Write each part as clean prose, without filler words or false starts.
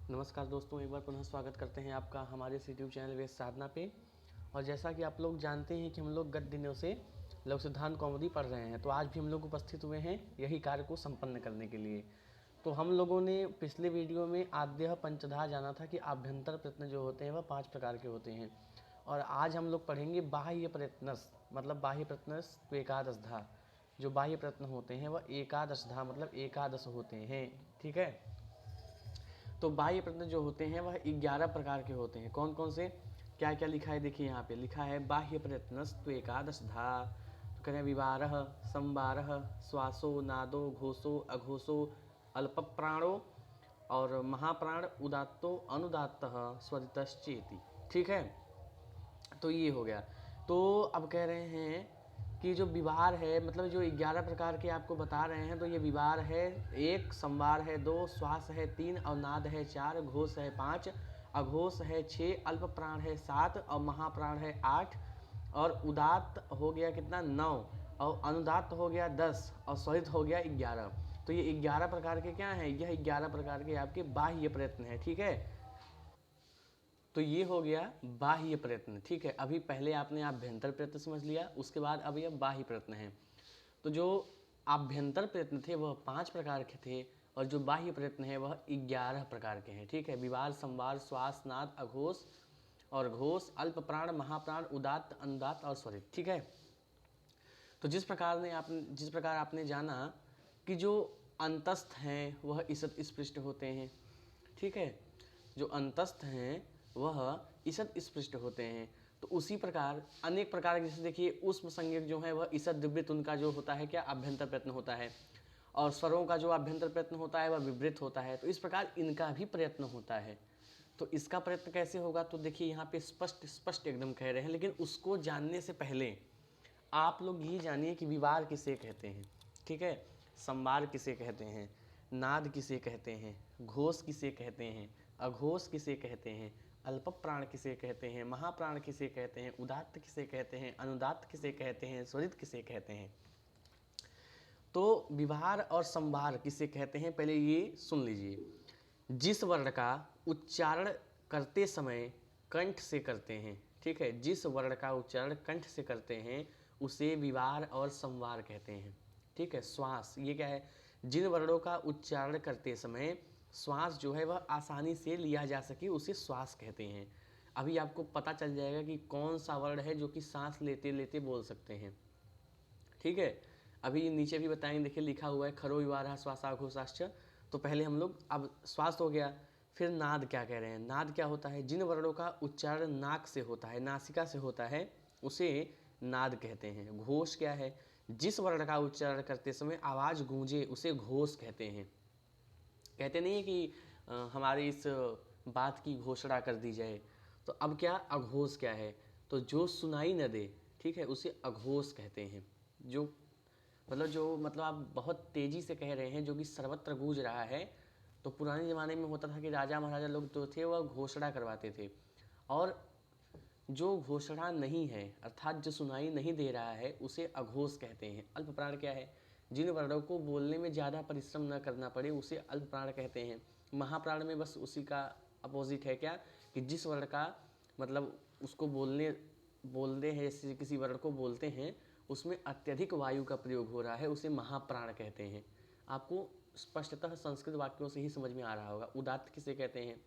नमस्कार दोस्तों, एक बार पुनः स्वागत करते हैं आपका हमारे इस यूट्यूब चैनल वेद साधना पे। और जैसा कि आप लोग जानते हैं कि हम लोग गत दिनों से लघु सिद्धांत कौमुदी पढ़ रहे हैं, तो आज भी हम लोग उपस्थित हुए हैं यही कार्य को संपन्न करने के लिए। तो हम लोगों ने पिछले वीडियो में आद्यः पंचधा जाना था कि आभ्यंतर प्रयत्न जो होते हैं वह 5 प्रकार के होते हैं, और आज हम लोग पढ़ेंगे बाह्य प्रयत्नस, मतलब बाह्य प्रयत्नस तो एकादशधा। जो बाह्य प्रयत्न होते हैं वह एकादशधा मतलब एकादश होते हैं। ठीक है, तो बाह्य प्रयत्न जो होते हैं वह 11 प्रकार के होते हैं। कौन कौन से, क्या क्या लिखा है देखिए, यहाँ पे लिखा है बाह्य प्रयत्नस्तु एकादशधा। तो कह रहे हैं विवारः, संवारः, श्वासो, नादो, घोषो, अघोषो, अल्प प्राणो और महाप्राण, उदात्तो, अनुदात्तः, स्वरितश्चेति। ठीक है, तो ये हो गया। तो अब कह रहे हैं कि जो विवार है, मतलब जो 11 प्रकार के आपको बता रहे हैं, तो ये विवार है 1, संवार है 2, श्वास है 3 और नाद है 4, घोष है 5, अघोष है 6, अल्प प्राण है 7 और महाप्राण है 8, और उदात्त हो गया कितना 9, और अनुदात्त हो गया 10 और स्वरित हो गया 11। तो ये 11 प्रकार के क्या हैं, यह 11 प्रकार के आपके बाह्य प्रयत्न है। ठीक है, तो ये हो गया बाह्य प्रयत्न। ठीक है, अभी पहले आपने आभ्यंतर प्रयत्न समझ लिया, उसके बाद अब यह बाह्य प्रयत्न है। तो जो आभ्यंतर प्रयत्न थे वह 5 प्रकार के थे, और जो बाह्य प्रयत्न है वह 11 प्रकार के हैं। ठीक है, विवार, संवार, श्वास, नाद, अघोष और घोष, अल्प प्राण, महाप्राण, उदात्त, अनुदात्त और स्वरित। ठीक है, तो जिस प्रकार आपने जाना कि जो अंतस्थ हैं वह ईसत स्पृष्ट होते हैं। ठीक है, जो अंतस्थ हैं वह ईसत स्पृष्ट होते हैं। तो उसी प्रकार अनेक प्रकार के, जैसे देखिए उष्म संज्ञक जो है वह ईसत द्विवृत्त, उनका जो होता है क्या, अभ्यंतर प्रयत्न होता है, और स्वरों का जो अभ्यंतर प्रयत्न होता है वह विवृत होता है। तो इस प्रकार इनका भी प्रयत्न होता है। तो इसका प्रयत्न कैसे होगा, तो देखिए यहाँ पे स्पष्ट स्पष्ट एकदम कह रहे हैं, लेकिन उसको जानने से पहले आप लोग ये जानिए कि विवार किसे कहते हैं। ठीक है, संवार किसे कहते हैं, नाद किसे कहते हैं, घोष किसे कहते हैं, अघोष किसे कहते हैं, अल्प प्राण किसे कहते हैं, महाप्राण किसे कहते हैं, उदात्त किसे कहते हैं, अनुदात्त किसे कहते हैं, स्वरित किसे कहते हैं। तो विवार और संवार किसे कहते हैं, पहले ये सुन लीजिए। जिस वर्ण का उच्चारण करते समय कंठ से करते हैं, ठीक है, जिस वर्ण का उच्चारण कंठ से करते हैं उसे विवार और संवार कहते हैं। ठीक है, श्वास ये क्या है, जिन वर्णों का उच्चारण करते समय श्वास जो है वह आसानी से लिया जा सके उसे श्वास कहते हैं। अभी आपको पता चल जाएगा कि कौन सा वर्ण है जो कि सांस लेते लेते बोल सकते हैं। ठीक है, अभी नीचे भी बताएंगे, देखिए लिखा हुआ है खरो विवारः श्वासाघोषाश्च। तो पहले हम लोग, अब श्वास हो गया, फिर नाद क्या कह रहे हैं, नाद क्या होता है, जिन वर्णों का उच्चारण नाक से होता है, नासिका से होता है उसे नाद कहते हैं। घोष क्या है, जिस वर्ण का उच्चारण करते समय आवाज़ गूंजे उसे घोष कहते हैं। कहते नहीं है कि हमारी इस बात की घोषणा कर दी जाए। तो अब क्या, अघोष क्या है, तो जो सुनाई न दे, ठीक है, उसे अघोष कहते हैं। जो मतलब आप बहुत तेज़ी से कह रहे हैं, जो कि सर्वत्र गूंज रहा है। तो पुराने ज़माने में होता था कि राजा महाराजा लोग जो थे वह घोषणा करवाते थे, और जो घोषणा नहीं है अर्थात जो सुनाई नहीं दे रहा है उसे अघोष कहते हैं। अल्प प्राण क्या है, जिन वर्णों को बोलने में ज़्यादा परिश्रम न करना पड़े उसे अल्प प्राण कहते हैं। महाप्राण में बस उसी का अपोजिट है क्या, कि जिस वर्ण का मतलब उसको बोलते हैं, जैसे किसी वर्ण को बोलते हैं उसमें अत्यधिक वायु का प्रयोग हो रहा है उसे महाप्राण कहते हैं। आपको स्पष्टतः संस्कृत वाक्यों से ही समझ में आ रहा होगा। उदात्त किसे कहते हैं,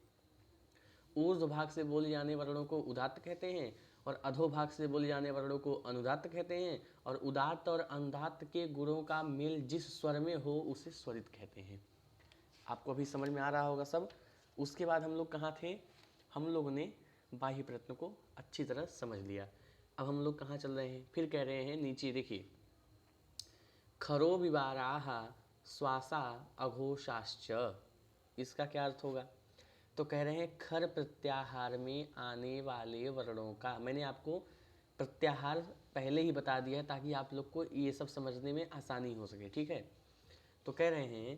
ऊर्ध्व भाग से बोले जाने वर्णों को उदात्त कहते हैं, और अधोभाग से बोले जाने वर्णों को अनुदात्त कहते हैं, और उदात्त और अनुदात्त के गुणों का मेल जिस स्वर में हो उसे स्वरित कहते हैं। आपको अभी समझ में आ रहा होगा सब। उसके बाद हम लोग कहाँ थे, हम लोगों ने बाह्य प्रयत्न को अच्छी तरह समझ लिया। अब हम लोग कहाँ चल रहे हैं, फिर कह रहे हैं नीचे देखिए, खरो विवाराः श्वासा अघोषाश्च। इसका क्या अर्थ होगा, तो कह रहे हैं खर प्रत्याहार में आने वाले वर्णों का, मैंने आपको प्रत्याहार पहले ही बता दिया है ताकि आप लोग को ये सब समझने में आसानी हो सके। ठीक है, तो कह रहे हैं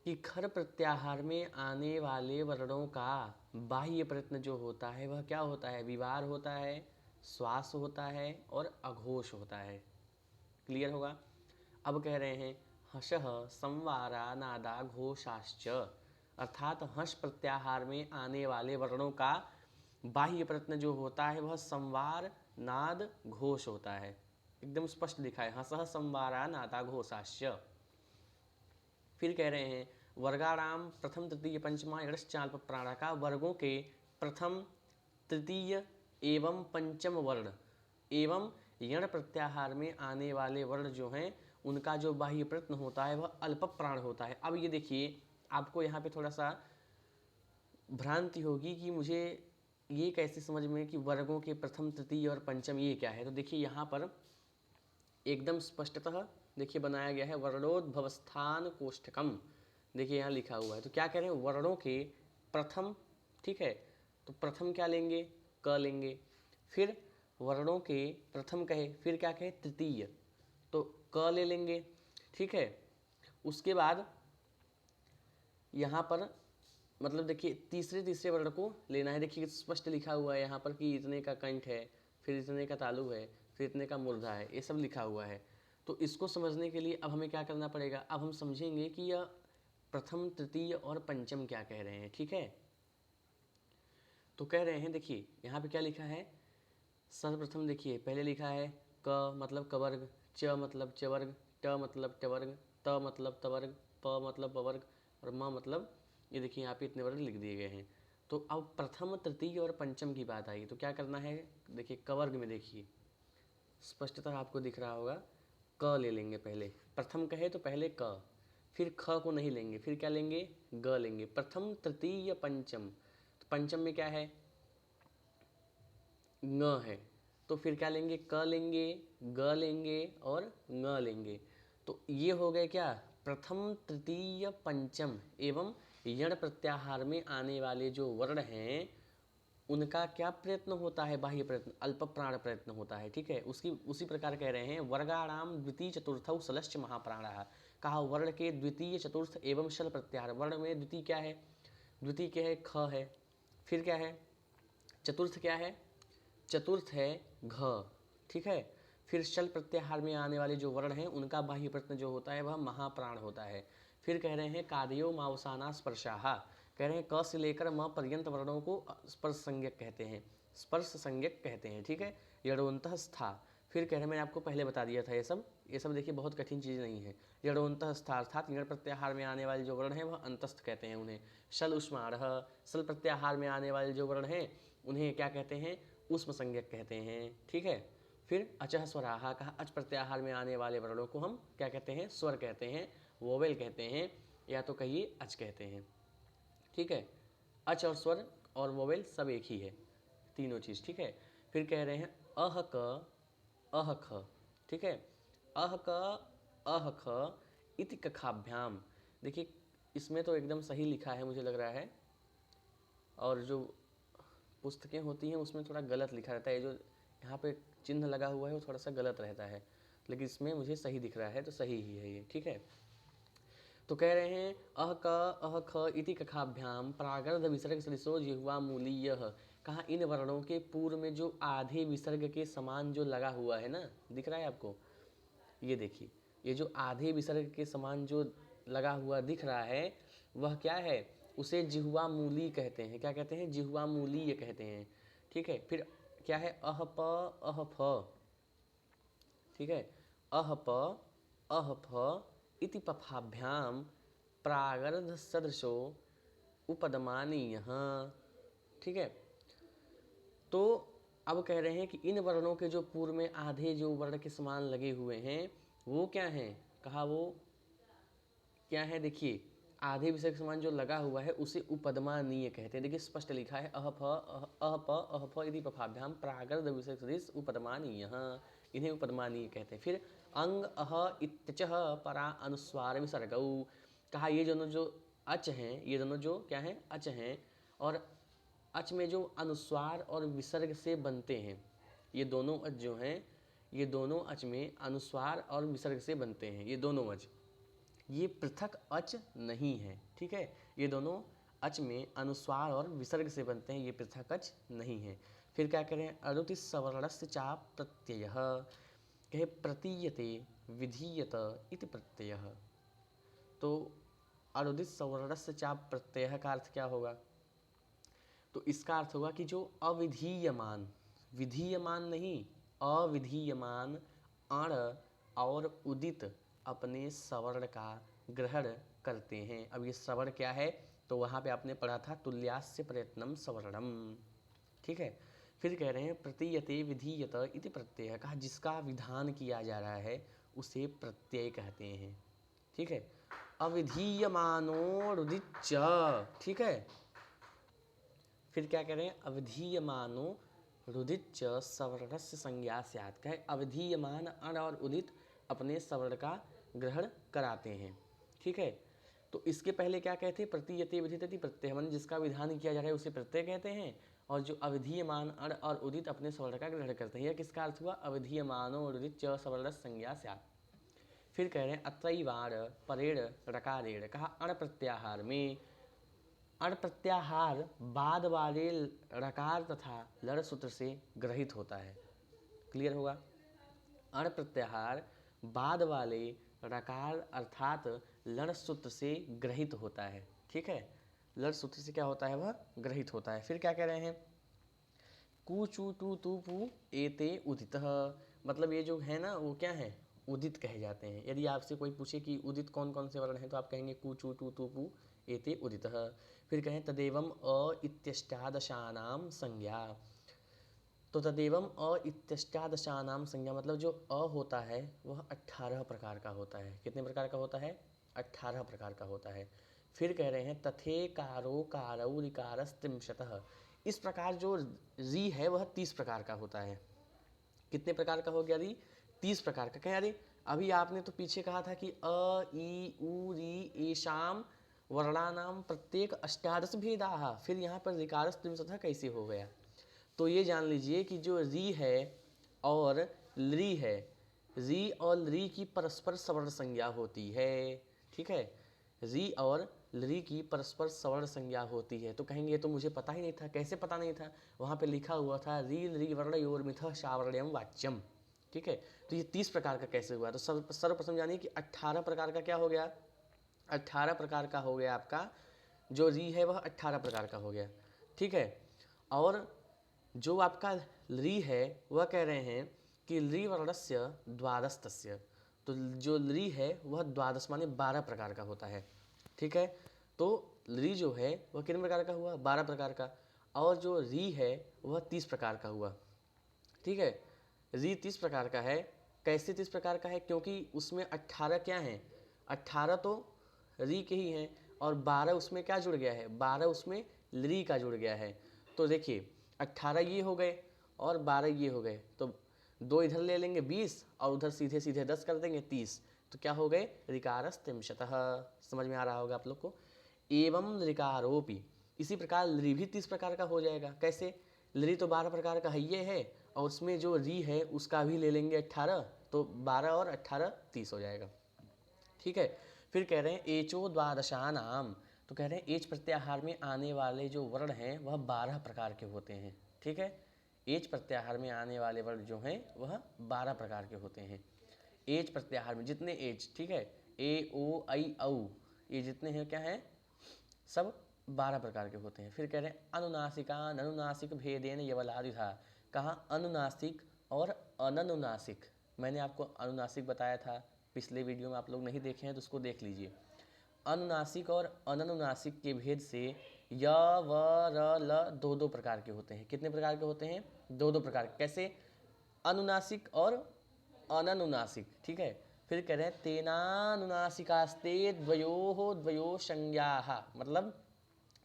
कि खर प्रत्याहार में आने वाले वर्णों का बाह्य प्रयत्न जो होता है वह क्या होता है, विवार होता है, श्वास होता है और अघोष होता है। क्लियर होगा। अब कह रहे हैं हशः संवारा नादा घोषाश्च। अर्थात हंस प्रत्याहार में आने वाले वर्णों का बाह्य प्रयत्न जो होता है वह संवार नाद घोष होता है। एकदम स्पष्ट लिखा है, हंसः संवारा नादा घोषाश्य। फिर कह रहे हैं वर्गाणाम प्रथम तृतीय पंचमा यश्चाल्प प्राणा का वर्गों के प्रथम तृतीय एवं पंचम वर्ण एवं यण प्रत्याहार में आने वाले वर्ण जो हैं उनका जो बाह्य प्रयत्न होता है वह अल्प प्राण होता है। अब ये देखिए, आपको यहाँ पे थोड़ा सा भ्रांति होगी कि मुझे ये कैसे समझ में कि वर्गों के प्रथम तृतीय और पंचम ये क्या है। तो देखिए यहाँ पर एकदम स्पष्टतः देखिए बनाया गया है वर्णोद्भवस्थान कोष्ठकम। देखिए यहाँ लिखा हुआ है। तो क्या कह रहे हैं, वर्णों के प्रथम, ठीक है, तो प्रथम क्या लेंगे, क लेंगे। फिर वर्णों के प्रथम कहे, फिर क्या कहे, तृतीय, तो क ले लेंगे, ठीक है। उसके बाद यहाँ पर मतलब देखिए तीसरे वर्ण को लेना है। देखिए स्पष्ट लिखा हुआ है यहाँ पर कि इतने का कंठ है, फिर इतने का तालु है, फिर इतने का मूर्धा है, ये सब लिखा हुआ है। तो इसको समझने के लिए अब हमें क्या करना पड़ेगा, अब हम समझेंगे कि यह प्रथम तृतीय और पंचम क्या कह रहे हैं, ठीक है। तो कह रहे हैं, देखिए यहाँ पे क्या लिखा है, सर्वप्रथम देखिए पहले लिखा है क मतलब कवर्ग, च मतलब चवर्ग, ट मतलब टवर्ग, त मतलब तवर्ग, प मतलब पवर्ग और म मतलब, ये देखिए यहाँ पे इतने वर्ग लिख दिए गए हैं। तो अब प्रथम तृतीय और पंचम की बात आई तो क्या करना है, देखिए कवर्ग में देखिए स्पष्टतः आपको दिख रहा होगा, क ले लेंगे पहले, प्रथम कहे तो पहले क, फिर ख को नहीं लेंगे, फिर क्या लेंगे, ग लेंगे। प्रथम तृतीय पंचम, तो पंचम में क्या है, ङ है, तो फिर क्या लेंगे, क लेंगे, ग लेंगे और ङ लेंगे। तो ये हो गए क्या, प्रथम तृतीय पंचम एवं यण प्रत्याहार में आने वाले जो वर्ण हैं उनका क्या प्रयत्न होता है, बाह्य प्रयत्न, अल्प प्राण प्रयत्न होता है, ठीक है। उसी प्रकार कह रहे हैं वर्गाणाम द्वितीय चतुर्थौ शलश्च महाप्राणः, कहा वर्ण के द्वितीय चतुर्थ एवं शल प्रत्याहार। वर्ण में द्वितीय क्या है, द्वितीय क्या है, ख है, फिर क्या है, चतुर्थ क्या है, चतुर्थ है घ, ठीक है। फिर शल प्रत्याहार में आने वाले जो वर्ण हैं उनका बाह्य प्रयत्न जो होता है वह महाप्राण होता है। फिर कह रहे हैं कादयो मावसाना स्पर्शाहा, कह रहे हैं क से लेकर म पर्यंत वर्णों को स्पर्श संज्ञक कहते हैं, स्पर्श संज्ञक कहते हैं, ठीक है। यड़ोन्तः स्था, फिर कह रहे हैं, मैंने आपको पहले बता दिया था ये सब देखिए बहुत कठिन चीज़ नहीं है। यड़ोन्तः स्था अर्थात यण प्रत्याहार में आने वाले जो वर्ण हैं वह अंतस्थ कहते हैं उन्हें। शल उष्माणः, शल प्रत्याहार में आने वाले जो वर्ण हैं उन्हें क्या कहते हैं, उष्म संज्ञक कहते हैं, ठीक है। फिर अचह स्वराहा, कहा अच प्रत्याहार में आने वाले वर्णों को हम क्या कहते हैं, स्वर कहते हैं, वोवेल कहते हैं, या तो कहिए अच कहते हैं, ठीक है। अच और स्वर और वोवेल सब एक ही है, तीनों चीज़, ठीक है। फिर कह रहे हैं अह क अह ख, ठीक है। अह क अह ख इति कखाभ्याम, देखिए इसमें तो एकदम सही लिखा है मुझे लग रहा है, और जो पुस्तकें होती हैं उसमें थोड़ा गलत लिखा रहता है, जो यहाँ पे चिन्ह लगा हुआ है वो थोड़ा सा गलत रहता है, लेकिन इसमें मुझे सही दिख रहा है तो सही ही है ये, ठीक है। तो कह रहे हैं अह क अह ख इति कखाभ्याम प्रागर्ध विसर्ग सदृशो जिह्वा मूलीयः, कहा इन वर्णों के पूर्व में जो आधे विसर्ग के समान जो लगा हुआ है ना, दिख रहा है आपको, ये देखिए ये जो आधे विसर्ग के समान जो लगा हुआ दिख रहा है वह क्या है, उसे जिह्वा मूली कहते हैं। क्या कहते हैं, जिह्वा मूलीय कहते हैं, ठीक है। फिर क्या है, अह प अह फ, ठीक है, अह प अह फ इति पफाभ्याम प्रागर्ध सदृशो उपदमानीयः, ठीक है। तो अब कह रहे हैं कि इन वर्णों के जो पूर्व में आधे जो वर्ण के समान लगे हुए हैं वो क्या हैं, कहा वो क्या है, देखिए आधे विसर्ग के समान जो लगा हुआ है उसे उपदमानीय कहते हैं। देखिए स्पष्ट लिखा है अह प अह फ यदि पफाभ्याम प्रागर्ध विसर्ग सदृश उपदमानीय, इन्हें उपदमानीय कहते हैं। फिर अंग अह इत्यचः परा अनुस्वार विसर्गौ, कहा ये दोनों जो अच हैं, ये दोनों जो क्या हैं, अच हैं, और अच में जो अनुस्वार और विसर्ग से बनते हैं, ये दोनों अच जो हैं ये दोनों अच में अनुस्वार और विसर्ग से बनते हैं, ये दोनों अच, ये पृथक अच नहीं है, ठीक है। ये दोनों अच में अनुस्वार और विसर्ग से बनते हैं, ये पृथक अच नहीं है। फिर क्या करें, अरुति सवर्णस्य चा प्रत्ययः, कहे प्रतीयते विधीयत इति प्रत्ययः। तो अरुदित सवर्णस्य चाप प्रत्यय का अर्थ क्या होगा? तो इसका अर्थ होगा कि जो अविधीयमान, विधीयमान नहीं, अविधीयमान अण और उदित अपने सवर्ण का ग्रहण करते हैं। अब ये सवर्ण क्या है? तो वहाँ पे आपने पढ़ा था तुल्यास्य प्रयत्नम सवर्णम, ठीक है। फिर कह रहे हैं प्रतीयते विधीयत इति प्रत्यय, कहा जिसका विधान किया जा रहा है उसे प्रत्यय कहते हैं, ठीक है। अविधीयमानो रुदिच्च, ठीक है। फिर क्या कह रहे हैं? अविधीयमानो रुदिच्च सवर्णस्य संज्ञा स्यात्, कहे अविधीयमान अण और उदित अपने सवर्ण का ग्रहण कराते हैं, ठीक है। तो इसके पहले क्या कहते हैं? प्रतीयते विधियते प्रत्यय, माने जिसका विधान किया जा रहा है उसे प्रत्यय कहते हैं, और जो अविधीयमान अण और उदित अपने सवर्ण का ग्रहण करते हैं। यह किसका अर्थ हुआ? अविधीयमानो उदित च सवर्ण संज्ञा स्यात्। फिर कह रहे हैं अत्रैवाण परेण रकारेण, कहा अण प्रत्याहार में, अण प्रत्याहार बाद वाले रकार तथा लड़ सूत्र से ग्रहित होता है। क्लियर होगा? अण प्रत्याहार बाद वाले रकार अर्थात लड़ सूत्र से ग्रहित होता है, ठीक है। लड़ सूत्र से क्या होता है? वह ग्रहित होता है। फिर क्या कह रहे हैं? कु चू टू तू पू एते उदितः, मतलब ये जो है ना वो क्या है? उदित कहे जाते हैं। यदि आपसे कोई पूछे कि उदित कौन कौन से वर्ण हैं तो आप कहेंगे कु चू टू तू पू एते उदितः। फिर कहें तदेवम अ इत्यष्टादशानाम संज्ञा, तो तदेवम अ इत्यष्टादशानाम संज्ञा मतलब जो अ होता है वह 18 प्रकार का होता है। कितने प्रकार का होता है? 18 प्रकार का होता है। फिर कह रहे हैं तथे कारो कारौ ऋकारस्त्रिंशतः, इस प्रकार जो री है वह 30 प्रकार का होता है। कितने प्रकार का हो गया री? 30 प्रकार का। कहें अरे अभी आपने तो पीछे कहा था कि अ ई उ री एशाम वर्णानाम प्रत्येक अष्टादश भेदाः, फिर यहाँ पर ऋकारस त्रिंशतः कैसे हो गया? तो ये जान लीजिए कि जो री है और ली है, री और ली की परस्पर सवर्ण संज्ञा होती है, ठीक है। री और ली की परस्पर सवर्ण संज्ञा होती है। तो कहेंगे तो मुझे पता ही नहीं था। कैसे पता नहीं था? वहाँ पे लिखा हुआ था री ली वर्णयोर्मिथः सावर्ण्यम वाच्यम, ठीक है। तो ये 30 प्रकार का कैसे हुआ? तो सर्वप्रथम जानिए कि 18 प्रकार का क्या हो गया? 18 प्रकार का हो गया आपका जो री है वह 18 प्रकार का हो गया, ठीक है। और जो आपका ली है वह कह रहे हैं कि ली वर्णस्य द्वादशतस्य, तो जो ली है वह द्वादश माने 12 प्रकार का होता है, ठीक है। तो ली जो है वह कितने प्रकार का हुआ? 12 प्रकार का। और जो री है वह 30 प्रकार का हुआ, ठीक है। री 30 प्रकार का है। कैसे 30 प्रकार का है? क्योंकि उसमें 18 क्या हैं? 18 तो री के ही हैं और 12 उसमें क्या जुड़ गया है? 12 उसमें ली का जुड़ गया है। तो देखिए 18 ये हो गए और 12 ये हो गए, तो 2 इधर ले लेंगे 20 और उधर सीधे सीधे 10 कर देंगे 30, तो क्या हो गए? ऋकारस त्रिंशतः। समझ में आ रहा होगा आप लोग को। एवं ऋकारोपि, इसी प्रकार ली भी 30 प्रकार का हो जाएगा। कैसे? ली तो 12 प्रकार का ये है और उसमें जो री है उसका भी ले लेंगे 18, तो 12 और 18 30 हो जाएगा, ठीक है। फिर कह रहे हैं एचो द्वादशानाम, तो कह रहे हैं एच प्रत्याहार में आने वाले जो वर्ण हैं वह 12 प्रकार के होते हैं, ठीक है। एच प्रत्याहार में आने वाले वर्ण जो हैं वह 12 प्रकार के होते हैं। एच प्रत्याहार में जितने एच, ठीक है, ए ओ आई औ, ये जितने हैं क्या हैं? सब 12 प्रकार के होते हैं। फिर कह रहे हैं अनुनासिका अनुनासिक भेदेन यवलादिधा, कहा अनुनासिक और अननुनासिक। मैंने आपको अनुनासिक बताया था पिछले वीडियो में, आप लोग नहीं देखे हैं तो उसको देख लीजिए। अनुनासिक और अननुनासिक के भेद से य व र ल 2-2 प्रकार के होते हैं। कितने प्रकार के होते हैं? 2-2 प्रकार के। कैसे? अनुनासिक और अननुनासिक, ठीक है। फिर कह रहे हैं तेनानुनासिकास्ते द्वयो संज्ञाः, मतलब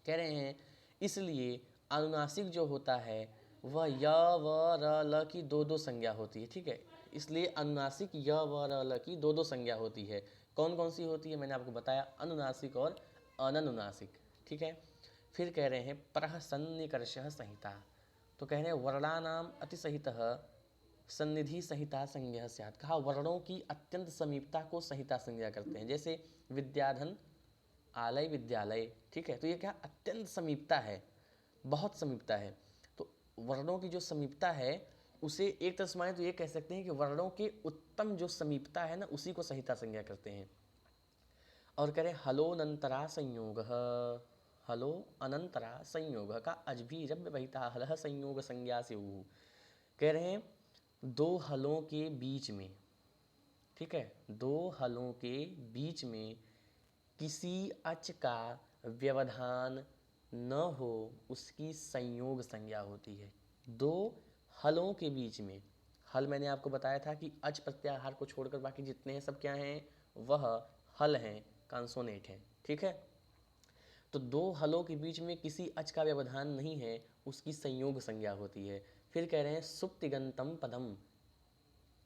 कह रहे हैं इसलिए अनुनासिक जो होता है वह य व र ल की 2-2 संज्ञा होती है, ठीक है। इसलिए अनुनासिक य व र ल की 2-2 संज्ञा होती है। कौन कौन सी होती है? मैंने आपको बताया, अनुनासिक और अननुनासिक, ठीक है। फिर कह रहे हैं प्रहसन्निकर्षः संहिता, तो कह रहे हैं वर्णानाम अतिसहितः सन्निधि संहिता संज्ञा स्यात्, कहा वर्णों की अत्यंत समीपता को संहिता संज्ञा करते हैं। जैसे विद्याधन आलय विद्यालय, ठीक है। तो ये क्या? अत्यंत समीपता है, बहुत समीपता है। तो वर्णों की जो समीपता है उसे एक तरह से माने तो ये कह सकते हैं कि वर्णों के उत्तम जो समीपता है ना उसी को संहिता संज्ञा करते हैं। और कह रहे हलोनंतरा संयोग, हलो अनंतरा संयोग का अजभी रव्य वहिता हलह संयोग संज्ञा से ऊ। कह रहे हैं दो हलों के बीच में, ठीक है, दो हलों के बीच में किसी अच का व्यवधान न हो उसकी संयोग संज्ञा होती है। दो हलों के बीच में, हल मैंने आपको बताया था कि अच प्रत्याहार को छोड़कर बाकी जितने हैं सब क्या हैं, वह हल हैं, कॉन्सोनेंट हैं, ठीक है। तो दो हलों के बीच में किसी अच का व्यवधान नहीं है, उसकी संयोग संज्ञा होती है। फिर कह रहे हैं सुप्तिगंतम पदम,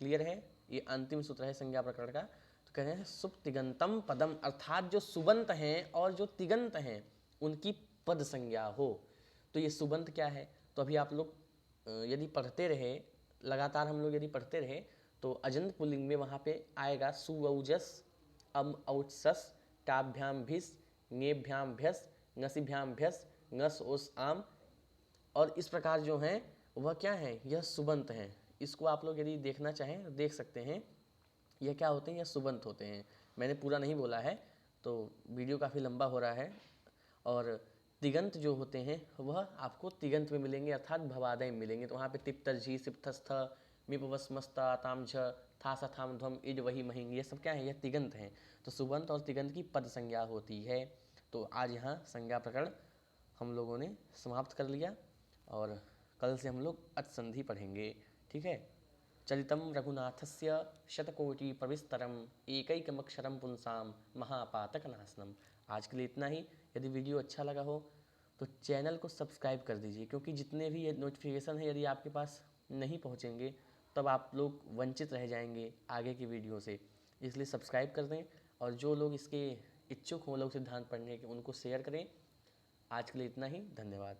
क्लियर है, ये अंतिम सूत्र है संज्ञा प्रकरण का। तो कह रहे हैं सुप्तिगंतम पदम, अर्थात जो सुबंत हैं और जो तिगंत हैं उनकी पद संज्ञा हो। तो ये सुबंत क्या है, तो अभी आप लोग यदि पढ़ते रहे, लगातार हम लोग यदि पढ़ते रहे तो अजंत पुल्लिंग में वहाँ पे आएगा सुवौजस, औचस, टाभ्याम भिस, ङेभ्याम भ्यस, ङसिभ्याम भ्यस, ङस ओस आम, और इस प्रकार जो हैं वह क्या हैं, यह सुबंत हैं। इसको आप लोग यदि देखना चाहें तो देख सकते हैं, यह क्या होते हैं, यह सुबंत होते हैं। मैंने पूरा नहीं बोला है तो वीडियो काफ़ी लंबा हो रहा है। और तिगंत जो होते हैं वह आपको तिगंत में मिलेंगे, अर्थात भवादय में मिलेंगे। तो वहाँ पे तिप्तर्झी, सिप्तस्थ, मिपवस्मस्ता, तामझ, थासा थाम ध्वम, इड वही महिंग, ये सब क्या है, यह तिगंत हैं। तो सुबंत और तिगंत की पद संज्ञा होती है। तो आज यहाँ संज्ञा प्रकरण हम लोगों ने समाप्त कर लिया और कल से हम लोग अच संधि पढ़ेंगे, ठीक है। चलितम रघुनाथस्य शतकोटि प्रविस्तरम एकैकमक्षरम पुंसाम महापातकनाशनम। आज के लिए इतना ही। यदि वीडियो अच्छा लगा हो तो चैनल को सब्सक्राइब कर दीजिए, क्योंकि जितने भी ये नोटिफिकेशन है यदि आपके पास नहीं पहुंचेंगे तब आप लोग वंचित रह जाएंगे आगे की वीडियो से। इसलिए सब्सक्राइब कर दें और जो लोग इसके इच्छुक हों लघु सिद्धांत पढ़ने के उनको शेयर करें। आज के लिए इतना ही, धन्यवाद।